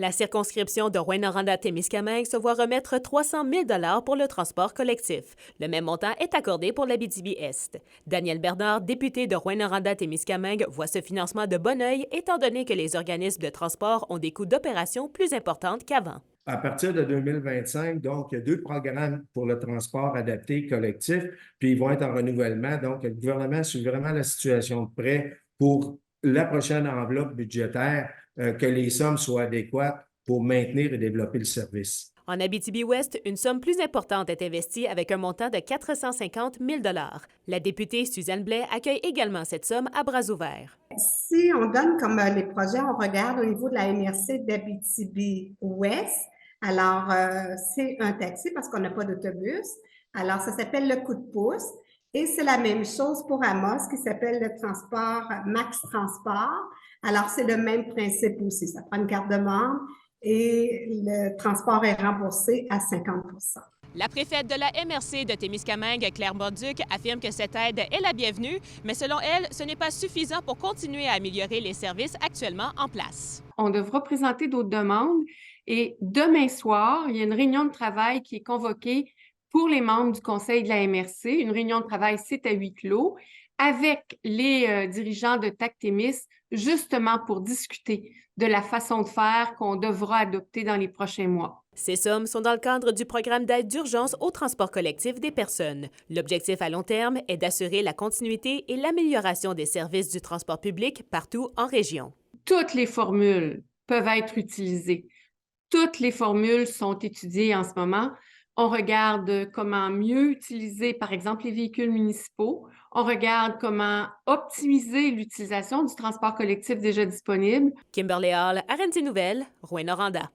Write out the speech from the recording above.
La circonscription de Rouyn-Noranda-Témiscamingue se voit remettre 300 000 pour le transport collectif. Le même montant est accordé pour l'Abitibi-Est. Daniel Bernard, député de Rouyn-Noranda-Témiscamingue, voit ce financement de bon œil étant donné que les organismes de transport ont des coûts d'opération plus importants qu'avant. À partir de 2025, donc, il y a deux programmes pour le transport adapté collectif, puis ils vont être en renouvellement. Donc, le gouvernement suit vraiment la situation de près pour la prochaine enveloppe budgétaire, que les sommes soient adéquates pour maintenir et développer le service. En Abitibi-Ouest, une somme plus importante est investie avec un montant de 450 000 La députée Suzanne Blais accueille également cette somme à bras ouverts. Si on donne comme les projets, on regarde au niveau de la MRC d'Abitibi-Ouest, alors c'est un taxi parce qu'on n'a pas d'autobus. Alors, ça s'appelle le coup de pouce. Et c'est la même chose pour Amos qui s'appelle le transport Max Transport. Alors, c'est le même principe aussi. Ça prend une carte de membre et le transport est remboursé à 50 %. La préfète de la MRC de Témiscamingue, Claire Morduc, affirme que cette aide est la bienvenue, mais selon elle, ce n'est pas suffisant pour continuer à améliorer les services actuellement en place. On devra présenter d'autres demandes et demain soir, il y a une réunion de travail qui est convoquée pour les membres du conseil de la MRC. Une réunion de travail, c'est à huis clos, avec les dirigeants de Tactémis, justement pour discuter de la façon de faire qu'on devra adopter dans les prochains mois. Ces sommes sont dans le cadre du programme d'aide d'urgence au transport collectif des personnes. L'objectif à long terme est d'assurer la continuité et l'amélioration des services du transport public partout en région. Toutes les formules peuvent être utilisées. Toutes les formules sont étudiées en ce moment. On regarde comment mieux utiliser, par exemple, les véhicules municipaux. On regarde comment optimiser l'utilisation du transport collectif déjà disponible. Kimberly Hall, RNC Nouvelles, Rouyn-Noranda.